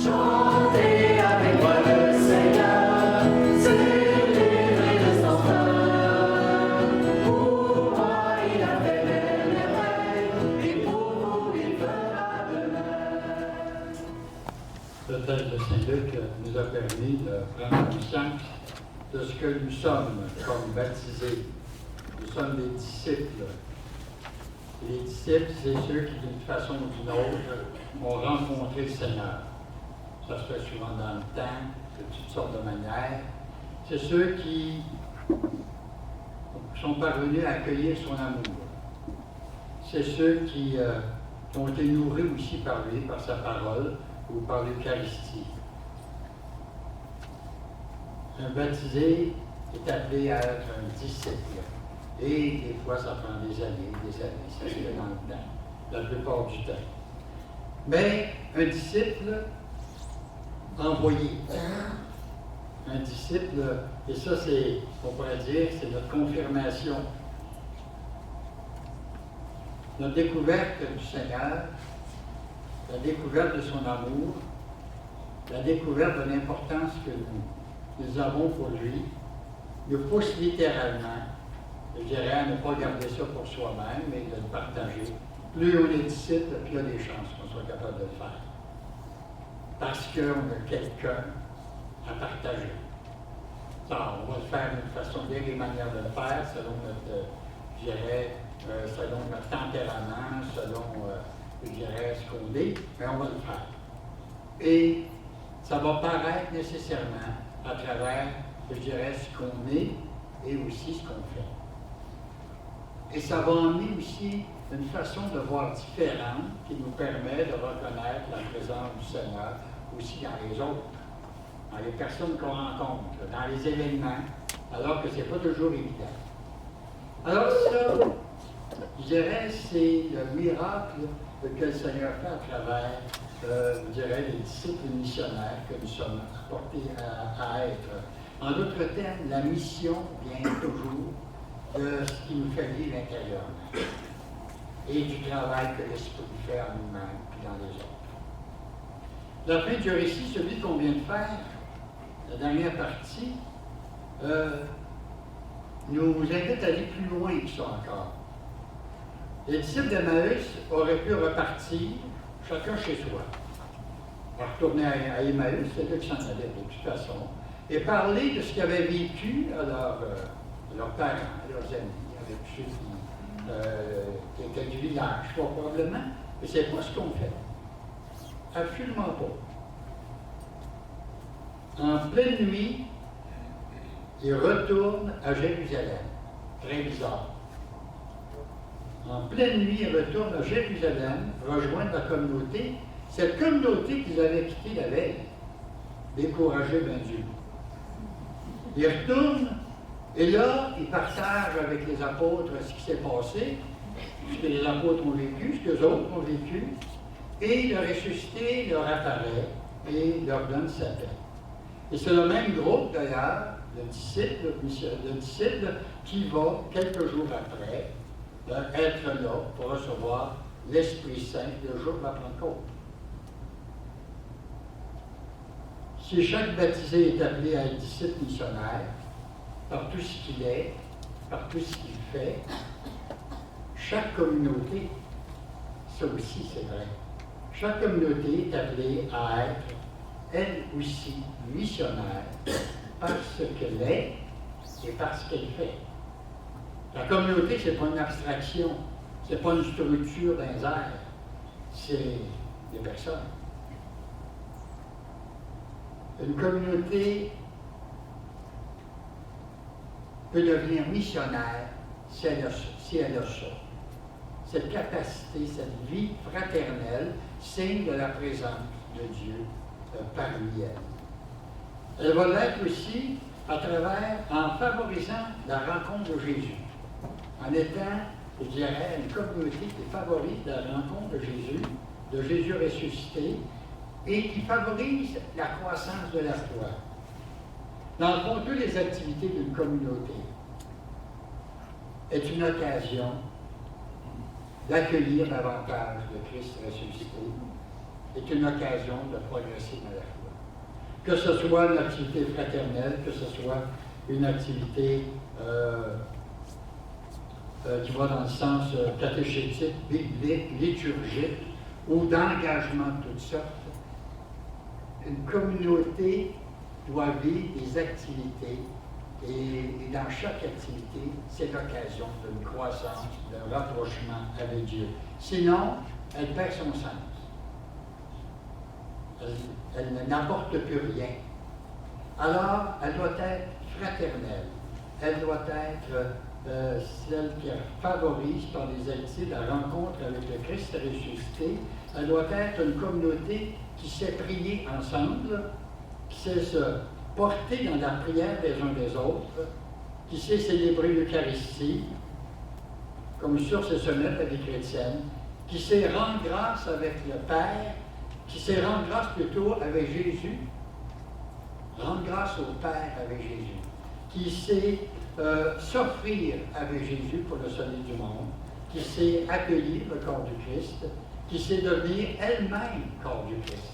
Chantez avec moi le Seigneur, célébrez le sans fin. Pour moi il a fait les merveilles, et pour vous il fera de même. Le texte de Saint-Luc nous a permis de prendre conscience de ce que nous sommes comme baptisés. Nous sommes des disciples. Les disciples, c'est ceux qui, d'une façon ou d'une autre, ont rencontré le Seigneur. Ça se fait souvent dans le temps, de toutes sortes de manières. C'est ceux qui sont parvenus à accueillir son amour. C'est ceux qui ont été nourris aussi par lui, par sa parole ou par l'Eucharistie. Un baptisé est appelé à être un disciple. Et des fois, ça prend des années, ça se fait dans le temps, la plupart du temps. Mais un disciple envoyé, un disciple, et ça c'est, on pourrait dire, c'est notre confirmation. Notre découverte du Seigneur, la découverte de son amour, la découverte de l'importance que nous avons pour lui, nous pousse littéralement, je dirais, à ne pas garder ça pour soi-même, mais de le partager. Plus on est disciple, plus il y a des chances qu'on soit capable de le faire. Parce qu'on a quelqu'un à partager. Alors, on va le faire d'une façon, il y a des manières de le faire, selon notre, je dirais, selon notre tempérament, selon, je dirais, ce qu'on est, mais on va le faire. Et ça va paraître nécessairement à travers, je dirais, ce qu'on est et aussi ce qu'on fait. Et ça va emmener aussi une façon de voir différente qui nous permet de reconnaître la présence du Seigneur aussi dans les autres, dans les personnes qu'on rencontre, dans les événements, alors que ce n'est pas toujours évident. Alors ça, je dirais, c'est le miracle que le Seigneur fait à travers, je dirais, les disciples missionnaires que nous sommes apportés à être. En d'autres termes, la mission vient toujours de ce qui nous fait vivre intérieurement et du travail que l'Esprit fait en nous-mêmes et dans les autres. La fin du récit, celui qu'on vient de faire, la dernière partie, nous invite à aller plus loin que ça encore. Les disciples d'Emmaüs auraient pu repartir, chacun chez soi, retourner à Emmaüs, c'est eux qui s'en allaient de toute façon, et parler de ce qu'ils avaient vécu à leurs parents, à leurs amis, avec ceux qui étaient du village, probablement, mais c'est pas ce qu'on fait. Absolument pas. En pleine nuit, ils retournent à Jérusalem. Très bizarre. En pleine nuit, ils retournent à Jérusalem, rejoindre la communauté, cette communauté qu'ils avaient quittée la veille, découragés d'un Dieu. Ils retournent, et là, ils partagent avec les apôtres ce qui s'est passé, ce que les apôtres ont vécu, ce que les autres ont vécu, et le ressuscité leur apparaît et leur donne sa paix. Et c'est le même groupe, d'ailleurs, de disciples qui va, quelques jours après, être là pour recevoir l'Esprit Saint le jour de la Pentecôte. Si chaque baptisé est appelé à être disciple missionnaire, par tout ce qu'il est, par tout ce qu'il fait, chaque communauté, ça aussi c'est vrai, chaque communauté est appelée à être, elle aussi, missionnaire, parce qu'elle est et parce qu'elle fait. La communauté, ce n'est pas une abstraction, ce n'est pas une structure dans les airs, c'est des personnes. Une communauté peut devenir missionnaire si elle a ça. Cette capacité, cette vie fraternelle, signe de la présence de Dieu parmi elle. Elle va l'être aussi à travers, en favorisant la rencontre de Jésus, en étant, je dirais, une communauté qui favorise la rencontre de Jésus ressuscité, et qui favorise la croissance de la foi. Dans le fond, toutes les activités d'une communauté est une occasion d'accueillir davantage le Christ ressuscité est une occasion de progresser dans la foi. Que ce soit une activité fraternelle, que ce soit une activité qui va dans le sens catéchétique, biblique, liturgique, ou d'engagement de toutes sortes, une communauté doit vivre des activités et dans chaque activité, c'est l'occasion d'une croissance, d'un rapprochement avec Dieu. Sinon, elle perd son sens. Elle n'apporte plus rien. Alors, elle doit être fraternelle. Elle doit être celle qui favorise par les activités la rencontre avec le Christ ressuscité. Elle doit être une communauté qui sait prier ensemble, qui sait se porter dans la prière des uns des autres, qui sait célébrer l'Eucharistie comme source et semelle de la vie chrétienne, qui sait rendre grâce avec le Père, qui sait rendre grâce plutôt avec Jésus, rendre grâce au Père avec Jésus, qui sait s'offrir avec Jésus pour le salut du monde, qui sait accueillir le corps du Christ, qui sait devenir elle-même corps du Christ.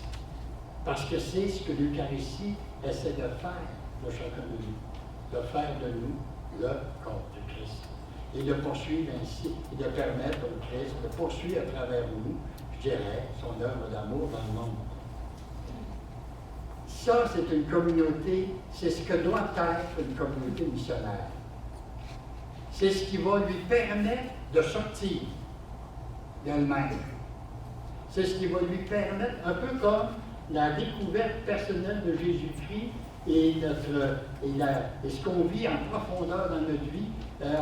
Parce que c'est ce que l'Eucharistie essaie de faire de chacun de nous, de faire de nous le corps du Christ. Et de poursuivre ainsi, et de permettre au Christ de poursuivre à travers nous, je dirais, son œuvre d'amour dans le monde. Ça, c'est une communauté, c'est ce que doit être une communauté missionnaire. C'est ce qui va lui permettre de sortir d'elle-même. C'est ce qui va lui permettre, un peu comme la découverte personnelle de Jésus-Christ et ce qu'on vit en profondeur dans notre vie,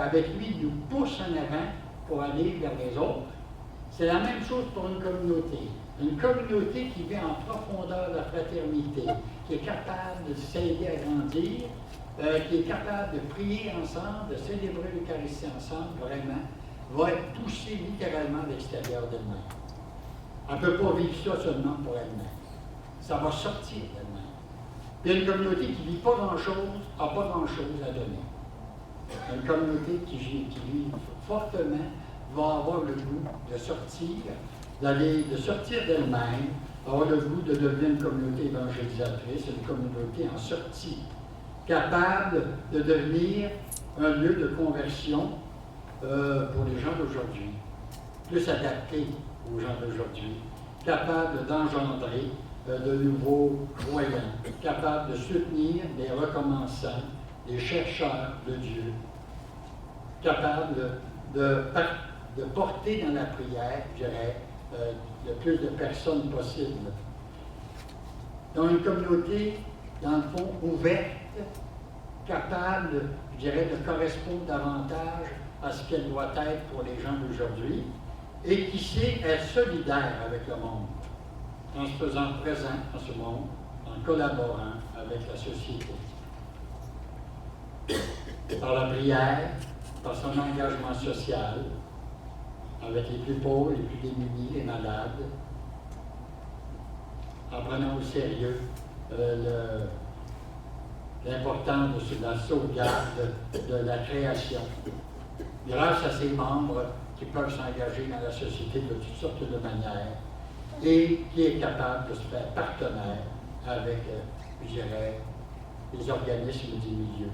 avec lui, nous pousse en avant pour aller vers les autres. C'est la même chose pour une communauté. Une communauté qui vit en profondeur de la fraternité, qui est capable de s'aider à grandir, qui est capable de prier ensemble, de célébrer l'Eucharistie ensemble, vraiment, va être poussée littéralement à l'extérieur d'elle-même. Elle ne peut pas vivre ça seulement pour elle-même. Ça va sortir d'elle-même. Puis une communauté qui ne vit pas grand-chose, n'a pas grand-chose à donner. Une communauté qui vit fortement va avoir le goût de sortir, de sortir d'elle-même, avoir le goût de devenir une communauté évangélisatrice, une communauté en sortie, capable de devenir un lieu de conversion pour les gens d'aujourd'hui, plus adapté aux gens d'aujourd'hui, capable d'engendrer de nouveaux croyants, capable de soutenir des recommençants, des chercheurs de Dieu, capable de porter dans la prière, je dirais, le plus de personnes possible. Dans une communauté, dans le fond, ouverte, capable, je dirais, de correspondre davantage à ce qu'elle doit être pour les gens d'aujourd'hui, et qui sait être solidaire avec le monde, en se faisant présent dans ce monde, en collaborant avec la société. Par la prière, par son engagement social, avec les plus pauvres, les plus démunis, les malades, en prenant au sérieux l'importance de la sauvegarde de la création, grâce à ses membres qui peuvent s'engager dans la société de toutes sortes de manières et qui est capable de se faire partenaire avec, je dirais, les organismes du milieu.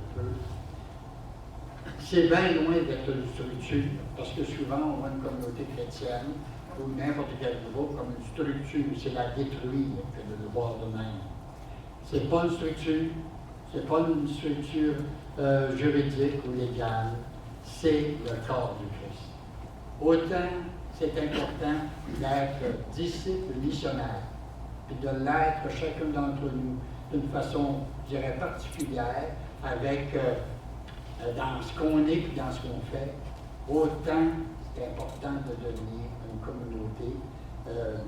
C'est bien loin d'être une structure, parce que souvent on voit une communauté chrétienne ou n'importe quel groupe comme une structure, c'est la détruire que de le voir de même. C'est pas une structure, c'est pas une structure juridique ou légale, c'est le corps du Christ. Autant c'est important d'être disciple missionnaire, puis de l'être chacun d'entre nous d'une façon, je dirais, particulière, avec dans ce qu'on est et dans ce qu'on fait, autant c'est important de devenir une communauté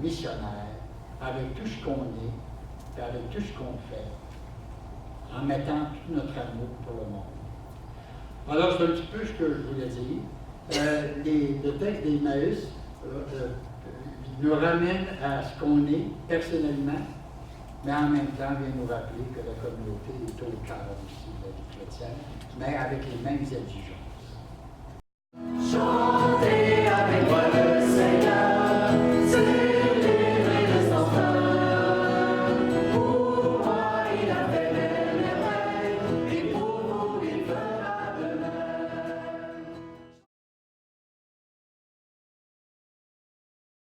missionnaire avec tout ce qu'on est et avec tout ce qu'on fait, en mettant tout notre amour pour le monde. Alors, c'est un petit peu ce que je voulais dire. Le texte d'Emmaüs nous ramène à ce qu'on est personnellement, mais en même temps vient nous rappeler que la communauté est au cœur aussi de la vie chrétienne, mais avec les mêmes exigences.